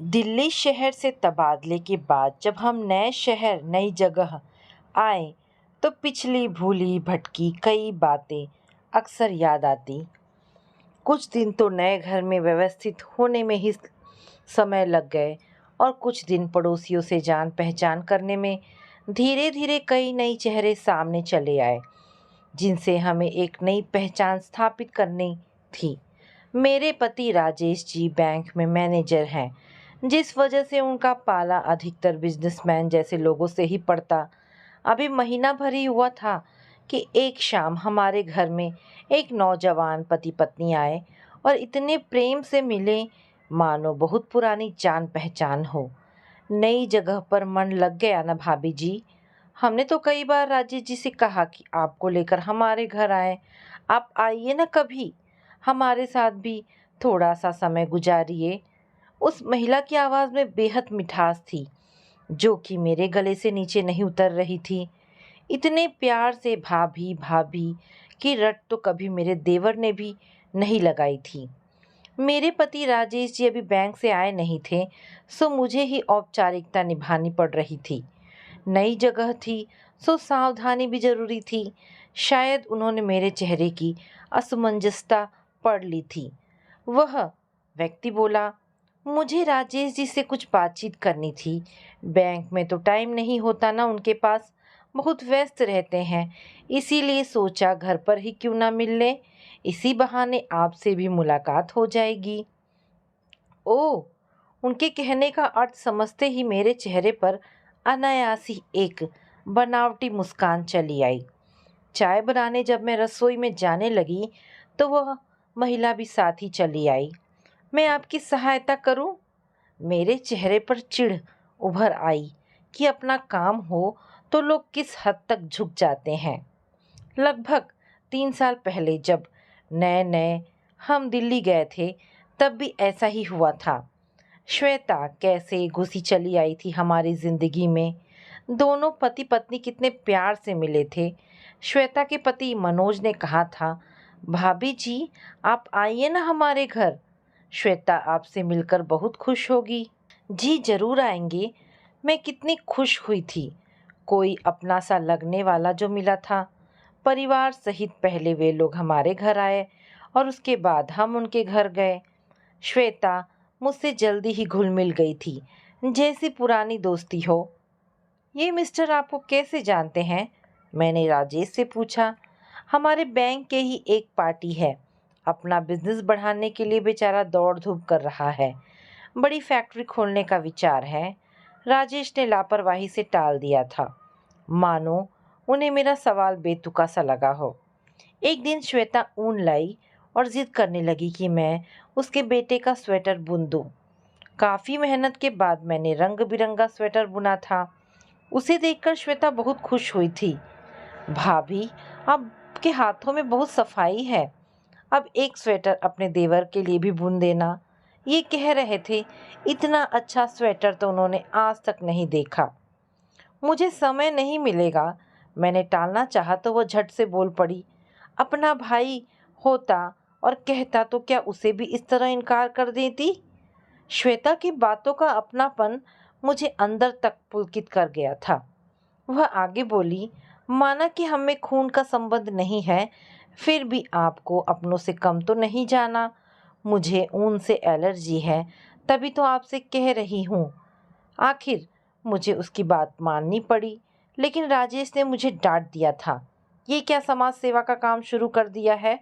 दिल्ली शहर से तबादले के बाद जब हम नए शहर नई जगह आए तो पिछली भूली भटकी कई बातें अक्सर याद आती। कुछ दिन तो नए घर में व्यवस्थित होने में ही समय लग गए और कुछ दिन पड़ोसियों से जान पहचान करने में। धीरे धीरे कई नए चेहरे सामने चले आए जिनसे हमें एक नई पहचान स्थापित करनी थी। मेरे पति राजेश जी बैंक में मैनेजर हैं, जिस वजह से उनका पाला अधिकतर बिजनेसमैन जैसे लोगों से ही पड़ता। अभी महीना भर ही हुआ था कि एक शाम हमारे घर में एक नौजवान पति पत्नी आए और इतने प्रेम से मिले मानो बहुत पुरानी जान पहचान हो। नई जगह पर मन लग गया ना भाभी जी। हमने तो कई बार राजेश जी से कहा कि आपको लेकर हमारे घर आए, आप आइए ना कभी, हमारे साथ भी थोड़ा सा समय गुजारिए। उस महिला की आवाज़ में बेहद मिठास थी जो कि मेरे गले से नीचे नहीं उतर रही थी। इतने प्यार से भाभी भाभी की रट तो कभी मेरे देवर ने भी नहीं लगाई थी। मेरे पति राजेश जी अभी बैंक से आए नहीं थे, सो मुझे ही औपचारिकता निभानी पड़ रही थी। नई जगह थी, सो सावधानी भी जरूरी थी। शायद उन्होंने मेरे चेहरे की असमंजसता पढ़ ली थी। वह व्यक्ति बोला, मुझे राजेश जी से कुछ बातचीत करनी थी। बैंक में तो टाइम नहीं होता ना उनके पास, बहुत व्यस्त रहते हैं, इसीलिए सोचा घर पर ही क्यों ना मिल लें, इसी बहाने आपसे भी मुलाकात हो जाएगी। ओह! उनके कहने का अर्थ समझते ही मेरे चेहरे पर अनायास ही एक बनावटी मुस्कान चली आई। चाय बनाने जब मैं रसोई में जाने लगी तो वह महिला भी साथ ही चली आई। मैं आपकी सहायता करूं? मेरे चेहरे पर चिढ़ उभर आई कि अपना काम हो तो लोग किस हद तक झुक जाते हैं। लगभग 3 साल पहले जब नए नए हम दिल्ली गए थे तब भी ऐसा ही हुआ था। श्वेता कैसे घुसी चली आई थी हमारी जिंदगी में। दोनों पति पत्नी कितने प्यार से मिले थे। श्वेता के पति मनोज ने कहा था, भाभी जी आप आइए ना हमारे घर, श्वेता आपसे मिलकर बहुत खुश होगी। जी जरूर आएंगे। मैं कितनी खुश हुई थी, कोई अपना सा लगने वाला जो मिला था। परिवार सहित पहले वे लोग हमारे घर आए और उसके बाद हम उनके घर गए। श्वेता मुझसे जल्दी ही घुल मिल गई थी, जैसी पुरानी दोस्ती हो। ये मिस्टर आपको कैसे जानते हैं? मैंने राजेश से पूछा। हमारे बैंक के ही एक पार्टी है, अपना बिजनेस बढ़ाने के लिए बेचारा दौड़ धूप कर रहा है, बड़ी फैक्ट्री खोलने का विचार है। राजेश ने लापरवाही से टाल दिया था, मानो उन्हें मेरा सवाल बेतुका सा लगा हो। एक दिन श्वेता ऊन लाई और जिद करने लगी कि मैं उसके बेटे का स्वेटर बुन दूं। काफ़ी मेहनत के बाद मैंने रंग बिरंगा स्वेटर बुना था। उसे देखकर श्वेता बहुत खुश हुई थी। भाभी आपके हाथों में बहुत सफाई है, अब एक स्वेटर अपने देवर के लिए भी बुन देना। ये कह रहे थे, इतना अच्छा स्वेटर तो उन्होंने आज तक नहीं देखा। मुझे समय नहीं मिलेगा, मैंने टालना चाहा तो वह झट से बोल पड़ी, अपना भाई होता और कहता तो क्या उसे भी इस तरह इनकार कर देती? श्वेता की बातों का अपनापन मुझे अंदर तक पुलकित कर गया था। वह आगे बोली, माना कि हमें खून का संबंध नहीं है, फिर भी आपको अपनों से कम तो नहीं जाना। मुझे ऊन से एलर्जी है, तभी तो आपसे कह रही हूँ। आखिर मुझे उसकी बात माननी पड़ी, लेकिन राजेश ने मुझे डांट दिया था। ये क्या समाज सेवा का काम शुरू कर दिया है?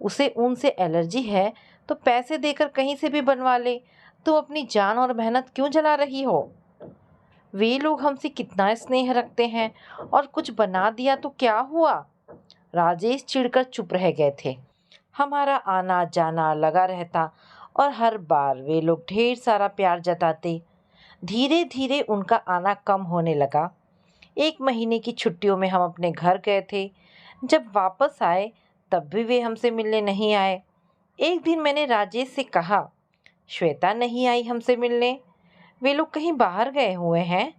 उसे ऊन से एलर्जी है तो पैसे देकर कहीं से भी बनवा ले, तुम अपनी जान और मेहनत क्यों जला रही हो? वे लोग हमसे कितना स्नेह रखते हैं और कुछ बना दिया तो क्या हुआ? राजेश चिढ़कर चुप रह गए थे। हमारा आना जाना लगा रहता और हर बार वे लोग ढेर सारा प्यार जताते। धीरे धीरे उनका आना कम होने लगा। एक महीने की छुट्टियों में हम अपने घर गए थे। जब वापस आए तब भी वे हमसे मिलने नहीं आए। एक दिन मैंने राजेश से कहा, श्वेता नहीं आई हमसे मिलने, वे लोग कहीं बाहर गए हुए हैं।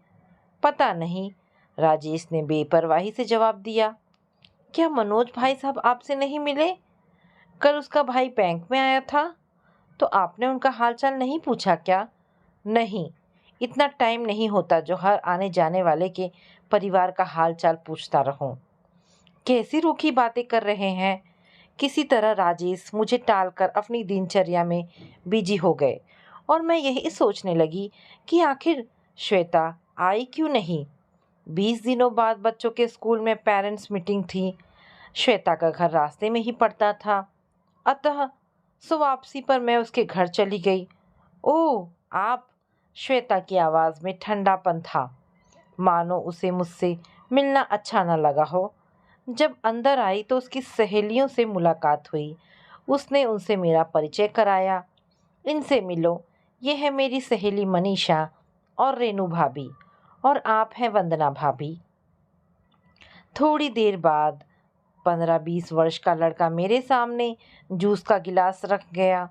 पता नहीं, राजेश ने बेपरवाही से जवाब दिया। क्या मनोज भाई साहब आपसे नहीं मिले? कल उसका भाई बैंक में आया था, तो आपने उनका हालचाल नहीं पूछा क्या? नहीं, इतना टाइम नहीं होता जो हर आने जाने वाले के परिवार का हाल चाल पूछता रहूं। कैसी रूखी बातें कर रहे हैं। किसी तरह राजेश मुझे टालकर अपनी दिनचर्या में बिजी हो गए और मैं यही सोचने लगी कि आखिर श्वेता आई क्यों नहीं। 20 दिनों बाद बच्चों के स्कूल में पेरेंट्स मीटिंग थी। श्वेता का घर रास्ते में ही पड़ता था, अतः सो वापसी पर मैं उसके घर चली गई। ओह, आप? श्वेता की आवाज़ में ठंडापन था, मानो उसे मुझसे मिलना अच्छा न लगा हो। जब अंदर आई तो उसकी सहेलियों से मुलाकात हुई। उसने उनसे मेरा परिचय कराया। इनसे मिलो, ये है मेरी सहेली मनीषा और रेनू भाभी, और आप हैं वंदना भाभी। थोड़ी देर बाद 15-20 वर्ष का लड़का मेरे सामने जूस का गिलास रख गया।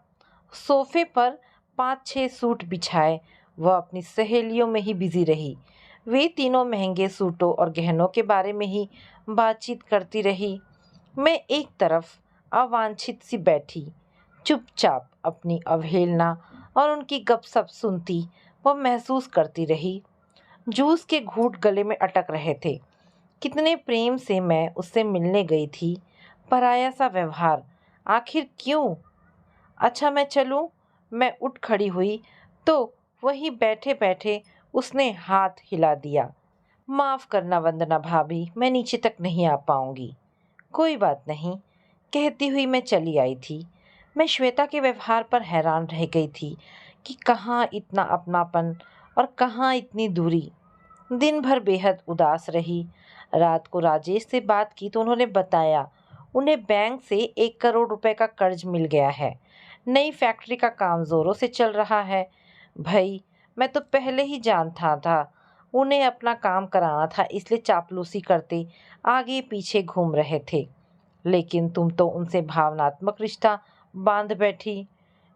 सोफे पर 5-6 सूट बिछाए वह अपनी सहेलियों में ही बिजी रही। वे तीनों महंगे सूटों और गहनों के बारे में ही बातचीत करती रही। मैं एक तरफ अवांछित सी बैठी, चुपचाप अपनी अवहेलना और उनकी गपशप सुनती व महसूस करती रही। जूस के घूंट गले में अटक रहे थे। कितने प्रेम से मैं उससे मिलने गई थी, पराया सा व्यवहार, आखिर क्यों? अच्छा, मैं चलूं? मैं उठ खड़ी हुई तो वहीं बैठे बैठे उसने हाथ हिला दिया। माफ़ करना वंदना भाभी, मैं नीचे तक नहीं आ पाऊंगी। कोई बात नहीं, कहती हुई मैं चली आई थी। मैं श्वेता के व्यवहार पर हैरान रह गई थी कि कहाँ इतना अपनापन और कहाँ इतनी दूरी। दिन भर बेहद उदास रही। रात को राजेश से बात की तो उन्होंने बताया उन्हें बैंक से 1 करोड़ रुपए का कर्ज मिल गया है। नई फैक्ट्री का काम जोरों से चल रहा है। भाई, मैं तो पहले ही जानता था उन्हें अपना काम कराना था, इसलिए चापलूसी करते आगे पीछे घूम रहे थे। लेकिन तुम तो उनसे भावनात्मक रिश्ता बांध बैठी।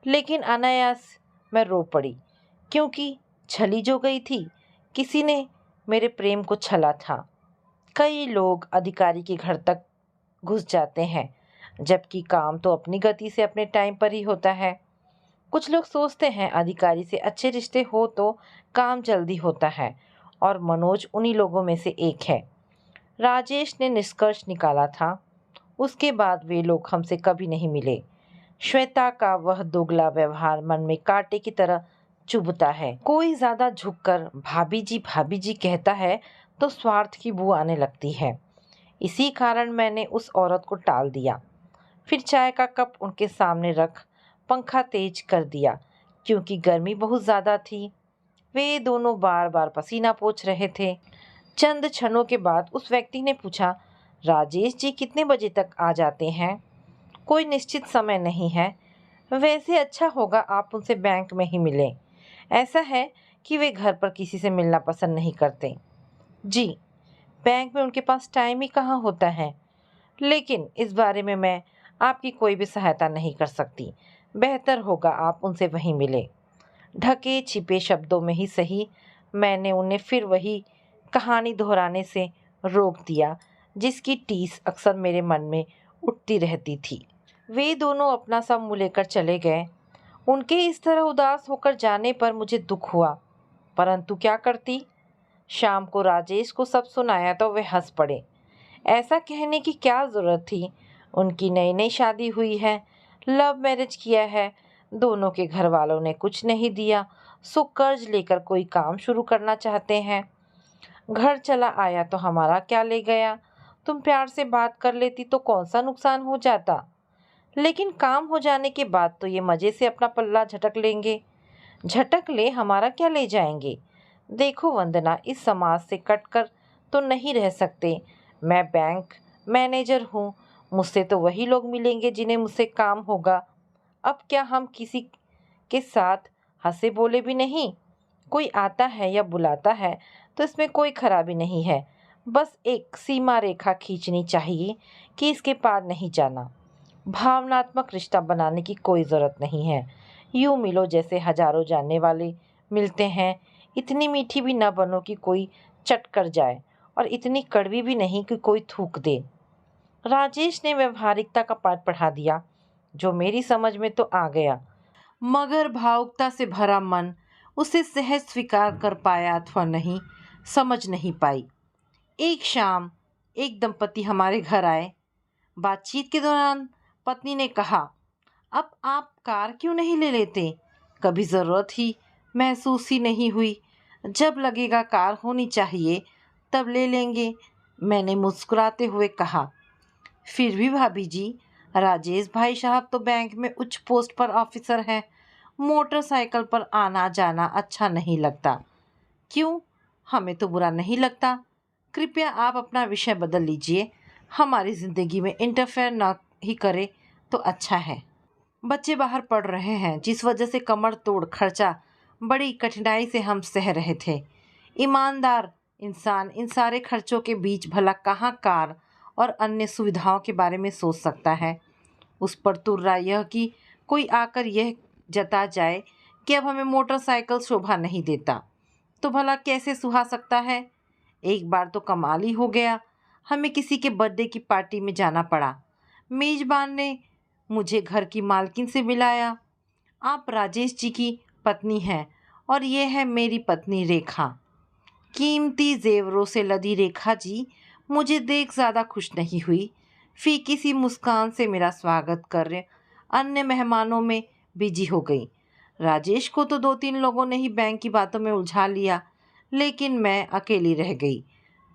लेकिन अनायास मैं रो पड़ी, क्योंकि छली जो गई थी, किसी ने मेरे प्रेम को छला था। कई लोग अधिकारी के घर तक घुस जाते हैं, जबकि काम तो अपनी गति से अपने टाइम पर ही होता है। कुछ लोग सोचते हैं अधिकारी से अच्छे रिश्ते हो तो काम जल्दी होता है, और मनोज उन्हीं लोगों में से एक है। राजेश ने निष्कर्ष निकाला था। उसके बाद वे लोग हमसे कभी नहीं मिले। श्वेता का वह दोगला व्यवहार मन में कांटे की तरह चुभता है। कोई ज्यादा झुककर भाभी जी कहता है तो स्वार्थ की बू आने लगती है। इसी कारण मैंने उस औरत को टाल दिया। फिर चाय का कप उनके सामने रख पंखा तेज कर दिया, क्योंकि गर्मी बहुत ज़्यादा थी। वे दोनों बार बार पसीना पोंछ रहे थे। चंद क्षणों के बाद उस व्यक्ति ने पूछा, राजेश जी कितने बजे तक आ जाते हैं? कोई निश्चित समय नहीं है। वैसे अच्छा होगा आप उनसे बैंक में ही मिलें। ऐसा है कि वे घर पर किसी से मिलना पसंद नहीं करते। जी, बैंक में उनके पास टाइम ही कहाँ होता है। लेकिन इस बारे में मैं आपकी कोई भी सहायता नहीं कर सकती। बेहतर होगा आप उनसे वहीं मिलें। ढके छिपे शब्दों में ही सही, मैंने उन्हें फिर वही कहानी दोहराने से रोक दिया, जिसकी टीस अक्सर मेरे मन में उठती रहती थी। वे दोनों अपना सब मुँह लेकर चले गए। उनके इस तरह उदास होकर जाने पर मुझे दुख हुआ, परंतु क्या करती। शाम को राजेश को सब सुनाया तो वे हंस पड़े। ऐसा कहने की क्या ज़रूरत थी, उनकी नई नई शादी हुई है, लव मैरिज किया है, दोनों के घर वालों ने कुछ नहीं दिया, सो कर्ज लेकर कोई काम शुरू करना चाहते हैं। घर चला आया तो हमारा क्या ले गया। तुम प्यार से बात कर लेती तो कौन सा नुकसान हो जाता। लेकिन काम हो जाने के बाद तो ये मज़े से अपना पल्ला झटक लेंगे। झटक ले, हमारा क्या ले जाएंगे। देखो वंदना, इस समाज से कटकर तो नहीं रह सकते। मैं बैंक मैनेजर हूँ, मुझसे तो वही लोग मिलेंगे जिन्हें मुझसे काम होगा। अब क्या हम किसी के साथ हंसे बोले भी नहीं। कोई आता है या बुलाता है तो इसमें कोई खराबी नहीं है। बस एक सीमा रेखा खींचनी चाहिए कि इसके पार नहीं जाना। भावनात्मक रिश्ता बनाने की कोई ज़रूरत नहीं है। यूँ मिलो जैसे हजारों जानने वाले मिलते हैं। इतनी मीठी भी न बनो कि कोई चट कर जाए, और इतनी कड़वी भी नहीं कि कोई थूक दे। राजेश ने व्यवहारिकता का पाठ पढ़ा दिया, जो मेरी समझ में तो आ गया, मगर भावुकता से भरा मन उसे सहज स्वीकार कर पाया अथवा नहीं, समझ नहीं पाई। एक शाम एक दंपति हमारे घर आए। बातचीत के दौरान पत्नी ने कहा, अब आप कार क्यों नहीं ले लेते? कभी ज़रूरत ही महसूस ही नहीं हुई। जब लगेगा कार होनी चाहिए तब ले लेंगे। मैंने मुस्कुराते हुए कहा, फिर भी भाभी जी, राजेश भाई साहब तो बैंक में उच्च पोस्ट पर ऑफिसर हैं। मोटरसाइकिल पर आना जाना अच्छा नहीं लगता। क्यों? हमें तो बुरा नहीं लगता। कृपया आप अपना विषय बदल लीजिए। हमारी ज़िंदगी में इंटरफेयर ना ही करे तो अच्छा है। बच्चे बाहर पढ़ रहे हैं, जिस वजह से कमर तोड़ खर्चा बड़ी कठिनाई से हम सह रहे थे। ईमानदार इंसान इन सारे खर्चों के बीच भला कहाँ कार और अन्य सुविधाओं के बारे में सोच सकता है। उस पर तुर्रा यह कि कोई आकर यह जता जाए कि अब हमें मोटरसाइकिल शोभा नहीं देता, तो भला कैसे सुहा सकता है। एक बार तो कमाल ही हो गया, हमें किसी के बर्थडे की पार्टी में जाना पड़ा। मेज़बान ने मुझे घर की मालकिन से मिलाया। आप राजेश जी की पत्नी हैं और ये है मेरी पत्नी रेखा। कीमती जेवरों से लदी रेखा जी मुझे देख ज़्यादा खुश नहीं हुई। फीकी सी मुस्कान से मेरा स्वागत कर रहे अन्य मेहमानों में बिजी हो गई। राजेश को तो 2-3 लोगों ने ही बैंक की बातों में उलझा लिया, लेकिन मैं अकेली रह गई,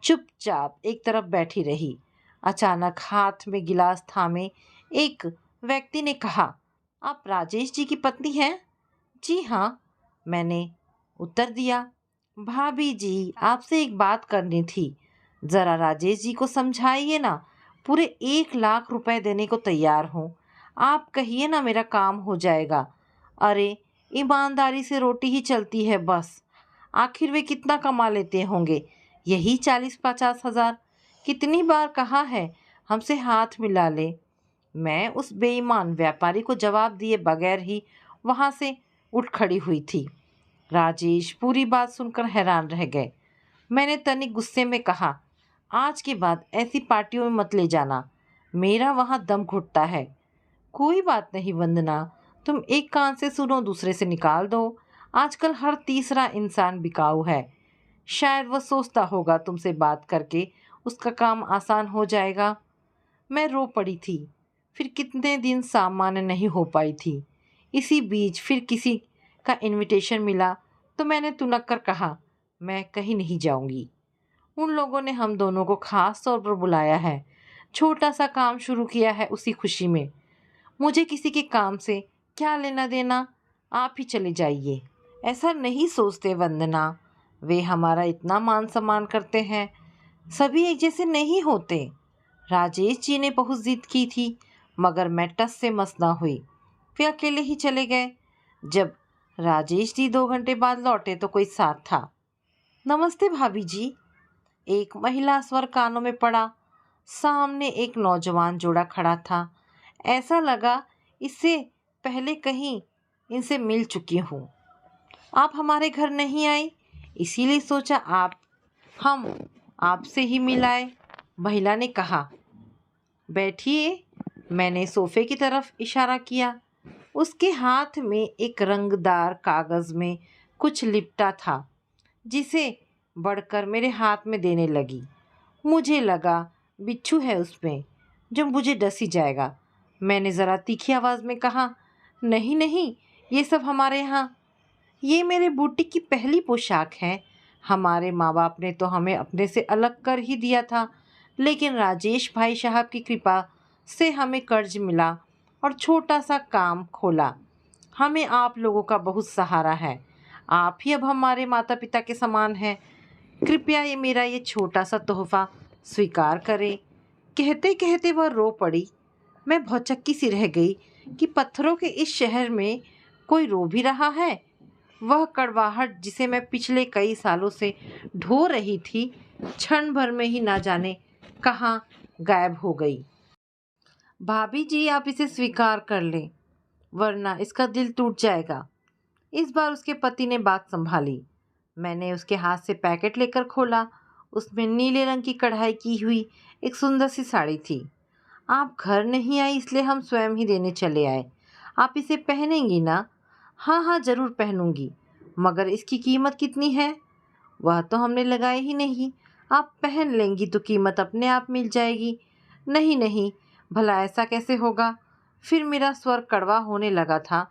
चुपचाप एक तरफ बैठी रही। अचानक हाथ में गिलास थामे एक व्यक्ति ने कहा, आप राजेश जी की पत्नी हैं? जी हाँ, मैंने उत्तर दिया। भाभी जी, आपसे एक बात करनी थी। ज़रा राजेश जी को समझाइए ना। पूरे 1 लाख रुपए देने को तैयार हूँ। आप कहिए ना, मेरा काम हो जाएगा। अरे, ईमानदारी से रोटी ही चलती है बस। आखिर वे कितना कमा लेते होंगे? यही 40-50 हज़ार। कितनी बार कहा है हमसे हाथ मिला ले। मैं उस बेईमान व्यापारी को जवाब दिए बगैर ही वहाँ से उठ खड़ी हुई थी। राजेश पूरी बात सुनकर हैरान रह गए। मैंने तनिक गुस्से में कहा, आज के बाद ऐसी पार्टियों में मत ले जाना, मेरा वहाँ दम घुटता है। कोई बात नहीं वंदना, तुम एक कान से सुनो दूसरे से निकाल दो। आजकल हर तीसरा इंसान बिकाऊ है। शायद वह सोचता होगा तुमसे बात करके उसका काम आसान हो जाएगा। मैं रो पड़ी थी। फिर कितने दिन सामान्य नहीं हो पाई थी। इसी बीच फिर किसी का इनविटेशन मिला तो मैंने तुनक कर कहा, मैं कहीं नहीं जाऊंगी। उन लोगों ने हम दोनों को खास तौर पर बुलाया है। छोटा सा काम शुरू किया है उसी खुशी में। मुझे किसी के काम से क्या लेना देना, आप ही चले जाइए। ऐसा नहीं सोचते वंदना, वे हमारा इतना मान सम्मान करते हैं। सभी एक जैसे नहीं होते। राजेश जी ने बहुत जिद की थी, मगर मैं टस से मस ना हुई। वे अकेले ही चले गए। जब राजेश जी 2 घंटे बाद लौटे तो कोई साथ था। नमस्ते भाभी जी, एक महिला स्वर कानों में पड़ा। सामने एक नौजवान जोड़ा खड़ा था। ऐसा लगा इससे पहले कहीं इनसे मिल चुकी हूँ। आप हमारे घर नहीं आई, इसीलिए सोचा हम आपसे ही मिलाए। महिला ने कहा, बैठिए। मैंने सोफे की तरफ इशारा किया। उसके हाथ में एक रंगदार कागज़ में कुछ लिपटा था, जिसे बढ़कर मेरे हाथ में देने लगी। मुझे लगा बिच्छू है उसमें जो मुझे डस ही जाएगा। मैंने ज़रा तीखी आवाज़ में कहा, नहीं नहीं, ये सब हमारे यहाँ। ये मेरे बुटीक की पहली पोशाक है। हमारे माँ बाप ने तो हमें अपने से अलग कर ही दिया था, लेकिन राजेश भाई साहब की कृपा से हमें कर्ज मिला और छोटा सा काम खोला। हमें आप लोगों का बहुत सहारा है। आप ही अब हमारे माता पिता के समान हैं। कृपया ये मेरा ये छोटा सा तोहफ़ा स्वीकार करें। कहते कहते वह रो पड़ी। मैं भौचक्की सी रह गई कि पत्थरों के इस शहर में कोई रो भी रहा है। वह कड़वाहट जिसे मैं पिछले कई सालों से ढो रही थी, क्षण भर में ही ना जाने कहाँ गायब हो गई। भाभी जी, आप इसे स्वीकार कर लें, वरना इसका दिल टूट जाएगा। इस बार उसके पति ने बात संभाली। मैंने उसके हाथ से पैकेट लेकर खोला। उसमें नीले रंग की कढ़ाई की हुई एक सुंदर सी साड़ी थी। आप घर नहीं आई, इसलिए हम स्वयं ही देने चले आए। आप इसे पहनेंगी ना? हाँ हाँ, ज़रूर पहनूंगी। मगर इसकी कीमत कितनी है? वह तो हमने लगाई ही नहीं। आप पहन लेंगी तो कीमत अपने आप मिल जाएगी। नहीं नहीं, भला ऐसा कैसे होगा? फिर मेरा स्वर कड़वा होने लगा था।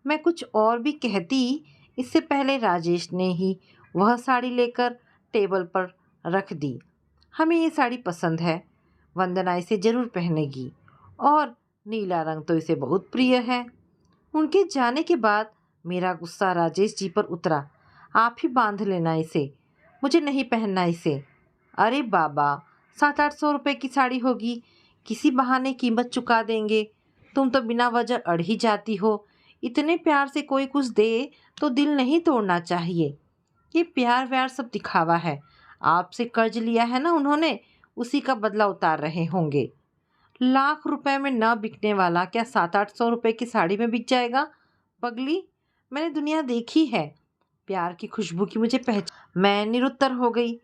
मैं कुछ और भी कहती, इससे पहले राजेश ने ही वह साड़ी लेकर टेबल पर रख दी। हमें ये साड़ी पसंद है, वंदना इसे जरूर पहनेगी, और नीला रंग तो इसे बहुत प्रिय है। उनके जाने के बाद मेरा गुस्सा राजेश जी पर उतरा। आप ही बांध लेना इसे, मुझे नहीं पहनना इसे। अरे बाबा, 700-800 रुपये की साड़ी होगी, किसी बहाने कीमत चुका देंगे। तुम तो बिना वजह अड़ ही जाती हो। इतने प्यार से कोई कुछ दे तो दिल नहीं तोड़ना चाहिए। ये प्यार व्यार सब दिखावा है। आपसे कर्ज लिया है ना उन्होंने, उसी का बदला उतार रहे होंगे। लाख रुपए में न बिकने वाला क्या 700-800 रुपये की साड़ी में बिक जाएगा? पगली, मैंने दुनिया देखी है। प्यार की खुशबू की मुझे पहचान। मैं निरुत्तर हो गई,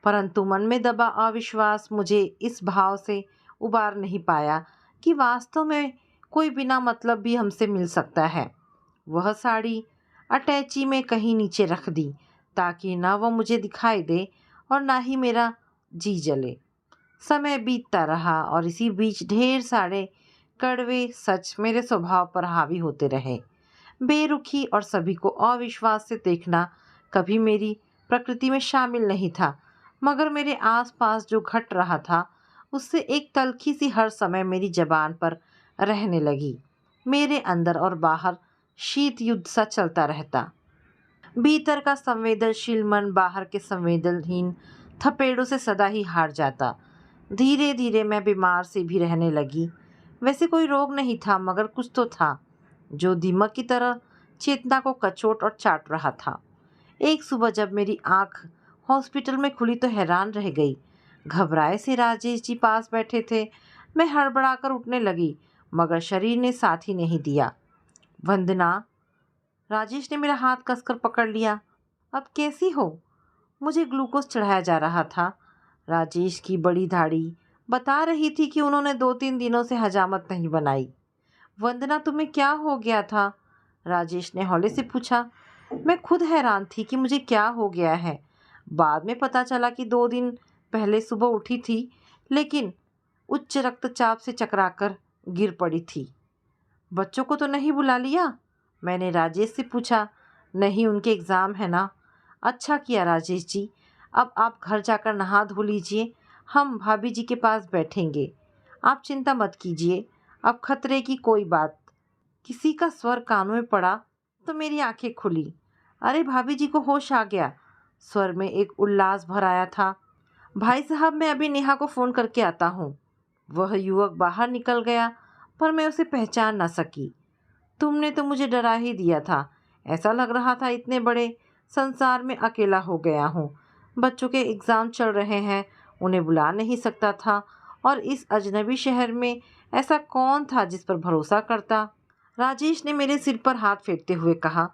परंतु मन में दबा अविश्वास मुझे इस भाव से उबार नहीं पाया कि वास्तव में कोई बिना मतलब भी हमसे मिल सकता है। वह साड़ी अटैची में कहीं नीचे रख दी, ताकि ना वह मुझे दिखाई दे और ना ही मेरा जी जले। समय बीतता रहा और इसी बीच ढेर सारे कड़वे सच मेरे स्वभाव पर हावी होते रहे। बेरुखी और सभी को अविश्वास से देखना कभी मेरी प्रकृति में शामिल नहीं था, मगर मेरे आसपास जो घट रहा था उससे एक तल्खी सी हर समय मेरी जबान पर रहने लगी। मेरे अंदर और बाहर शीत युद्ध सा चलता रहता। भीतर का संवेदनशील मन बाहर के संवेदनहीन थपेड़ों से सदा ही हार जाता। धीरे धीरे मैं बीमार सी भी रहने लगी। वैसे कोई रोग नहीं था, मगर कुछ तो था जो दीमक की तरह चेतना को कचोट और चाट रहा था। एक सुबह जब मेरी आंख हॉस्पिटल में खुली तो हैरान रह गई। घबराए से राजेश जी पास बैठे थे। मैं हड़बड़ाकर उठने लगी, मगर शरीर ने साथ ही नहीं दिया। वंदना, राजेश ने मेरा हाथ कसकर पकड़ लिया। अब कैसी हो? मुझे ग्लूकोज चढ़ाया जा रहा था। राजेश की बड़ी दाढ़ी बता रही थी कि उन्होंने 2-3 दिनों से हजामत नहीं बनाई। वंदना, तुम्हें क्या हो गया था? राजेश ने हौले से पूछा। मैं खुद हैरान थी कि मुझे क्या हो गया है। बाद में पता चला कि 2 दिन पहले सुबह उठी थी, लेकिन उच्च रक्तचाप से चकराकर गिर पड़ी थी। बच्चों को तो नहीं बुला लिया? मैंने राजेश से पूछा। नहीं, उनके एग्ज़ाम है ना। अच्छा किया राजेश जी, अब आप घर जाकर नहा धो लीजिए, हम भाभी जी के पास बैठेंगे। आप चिंता मत कीजिए, अब खतरे की कोई बात। किसी का स्वर कानों में पड़ा तो मेरी आंखें खुली। अरे भाभी जी को होश आ गया। स्वर में एक उल्लास भर आया था। भाई साहब, मैं अभी नेहा को फ़ोन करके आता हूँ। वह युवक बाहर निकल गया, पर मैं उसे पहचान न सकी। तुमने तो मुझे डरा ही दिया था। ऐसा लग रहा था इतने बड़े संसार में अकेला हो गया हूँ। बच्चों के एग्ज़ाम चल रहे हैं, उन्हें बुला नहीं सकता था, और इस अजनबी शहर में ऐसा कौन था जिस पर भरोसा करता? राजेश ने मेरे सिर पर हाथ फेरते हुए कहा।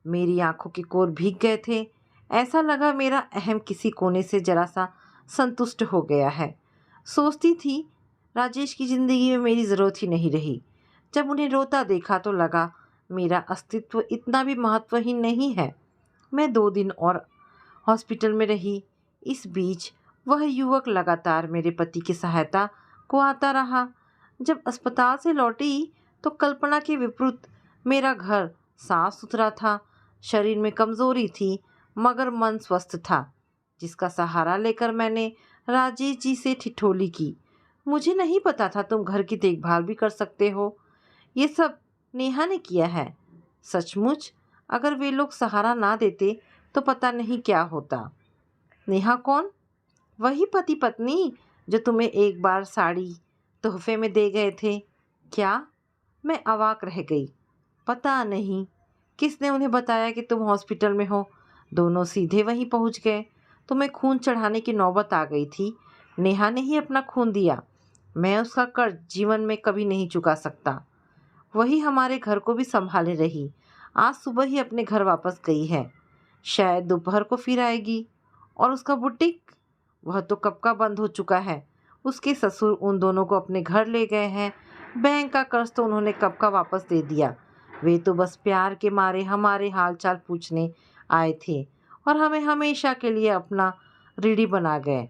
मेरी आंखों के कोर भीग गए थे। ऐसा लगा मेरा अहम किसी कोने से जरा सा संतुष्ट हो गया है। सोचती थी राजेश की ज़िंदगी में मेरी ज़रूरत ही नहीं रही। जब उन्हें रोता देखा तो लगा मेरा अस्तित्व इतना भी महत्वहीन नहीं है। मैं 2 दिन और हॉस्पिटल में रही। इस बीच वह युवक लगातार मेरे पति की सहायता को आता रहा। जब अस्पताल से लौटी तो कल्पना के विपरीत मेरा घर साफ सुथरा था। शरीर में कमज़ोरी थी, मगर मन स्वस्थ था, जिसका सहारा लेकर मैंने राजेश जी से ठिठोली की। मुझे नहीं पता था तुम घर की देखभाल भी कर सकते हो। ये सब नेहा ने किया है। सचमुच, अगर वे लोग सहारा ना देते तो पता नहीं क्या होता। नेहा कौन? वही पति पत्नी जो तुम्हें एक बार साड़ी तोहफे में दे गए थे। क्या? मैं अवाक रह गई। पता नहीं किसने उन्हें बताया कि तुम हॉस्पिटल में हो। दोनों सीधे वहीं पहुंच गए। तुम्हें खून चढ़ाने की नौबत आ गई थी। नेहा ने ही अपना खून दिया। मैं उसका कर्ज जीवन में कभी नहीं चुका सकता। वही हमारे घर को भी संभाले रही। आज सुबह ही अपने घर वापस गई है। शायद दोपहर को फिर आएगी। और उसका बुटीक, वह तो कब का बंद हो चुका है। उसके ससुर उन दोनों को अपने घर ले गए हैं। बैंक का कर्ज तो उन्होंने कब का वापस दे दिया। वे तो बस प्यार के मारे हमारे हाल चाल पूछने आए थे और हमें हमेशा के लिए अपना रीढ़ी बना गए।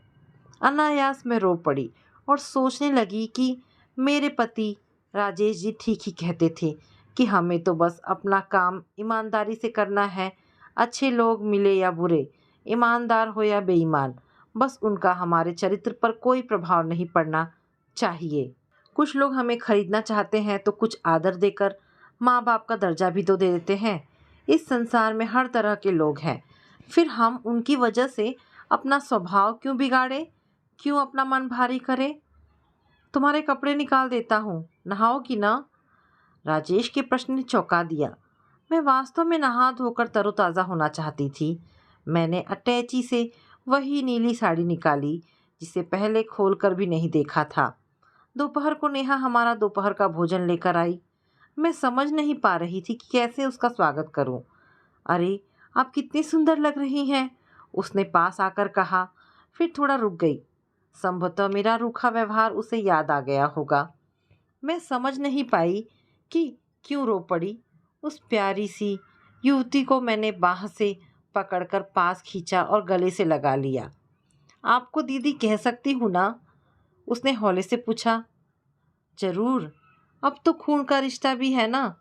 अनायास में रो पड़ी और सोचने लगी कि मेरे पति राजेश जी ठीक ही कहते थे कि हमें तो बस अपना काम ईमानदारी से करना है। अच्छे लोग मिले या बुरे, ईमानदार हो या बेईमान, बस उनका हमारे चरित्र पर कोई प्रभाव नहीं पड़ना चाहिए। कुछ लोग हमें खरीदना चाहते हैं तो कुछ आदर देकर माँ बाप का दर्जा भी तो दे देते हैं। इस संसार में हर तरह के लोग हैं, फिर हम उनकी वजह से अपना स्वभाव क्यों बिगाड़े, क्यों अपना मन भारी करे। तुम्हारे कपड़े निकाल देता हूँ, नहाओगी ना? राजेश के प्रश्न ने चौंका दिया। मैं वास्तव में नहा धोकर तरोताज़ा होना चाहती थी। मैंने अटैची से वही नीली साड़ी निकाली जिसे पहले खोलकर भी नहीं देखा था। दोपहर को नेहा हमारा दोपहर का भोजन लेकर आई। मैं समझ नहीं पा रही थी कि कैसे उसका स्वागत करूं। अरे, आप कितनी सुंदर लग रही हैं, उसने पास आकर कहा, फिर थोड़ा रुक गई। संभवतः मेरा रूखा व्यवहार उसे याद आ गया होगा। मैं समझ नहीं पाई कि क्यों रो पड़ी। उस प्यारी सी युवती को मैंने बाह से पकड़कर पास खींचा और गले से लगा लिया। आपको दीदी कह सकती हूँ ना? उसने हौले से पूछा। जरूर, अब तो खून का रिश्ता भी है ना।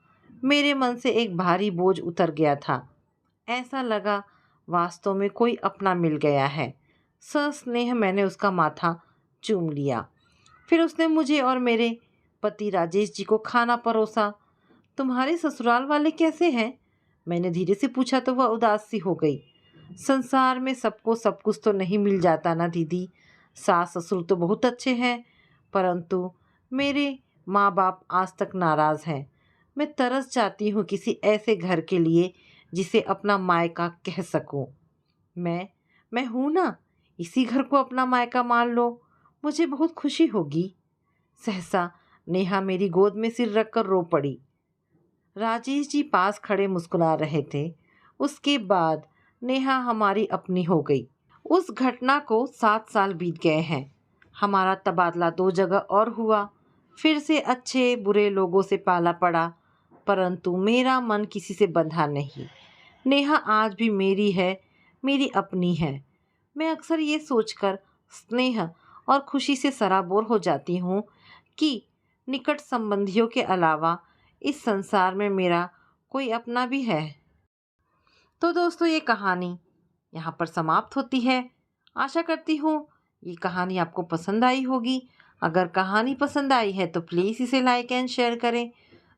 मेरे मन से एक भारी बोझ उतर गया था। ऐसा लगा वास्तव में कोई अपना मिल गया है। सस्नेह मैंने उसका माथा चूम लिया। फिर उसने मुझे और मेरे पति राजेश जी को खाना परोसा। तुम्हारे ससुराल वाले कैसे हैं? मैंने धीरे से पूछा तो वह उदास सी हो गई। संसार में सबको सब कुछ तो नहीं मिल जाता ना दीदी। सास ससुर तो बहुत अच्छे हैं, परंतु मेरे माँ बाप आज तक नाराज़ हैं। मैं तरस जाती हूँ किसी ऐसे घर के लिए जिसे अपना मायका कह सकूँ। मैं हूँ ना, इसी घर को अपना मायका मान लो, मुझे बहुत खुशी होगी। सहसा नेहा मेरी गोद में सिर रखकर रो पड़ी। राजेश जी पास खड़े मुस्कुरा रहे थे। उसके बाद नेहा हमारी अपनी हो गई। उस घटना को 7 साल बीत गए हैं। हमारा तबादला 2 जगह और हुआ। फिर से अच्छे बुरे लोगों से पाला पड़ा, परंतु मेरा मन किसी से बंधा नहीं। नेहा आज भी मेरी है, मेरी अपनी है। मैं अक्सर ये सोचकर स्नेह और खुशी से सराबोर हो जाती हूँ कि निकट संबंधियों के अलावा इस संसार में मेरा कोई अपना भी है। तो दोस्तों, ये कहानी यहाँ पर समाप्त होती है। आशा करती हूँ ये कहानी आपको पसंद आई होगी। अगर कहानी पसंद आई है तो प्लीज़ इसे लाइक एंड शेयर करें।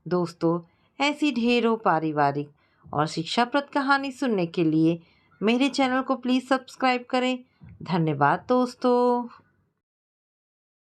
दोस्तों, ऐसी ढेरों पारिवारिक और शिक्षाप्रद कहानी सुनने के लिए मेरे चैनल को प्लीज़ सब्सक्राइब करें। धन्यवाद दोस्तों।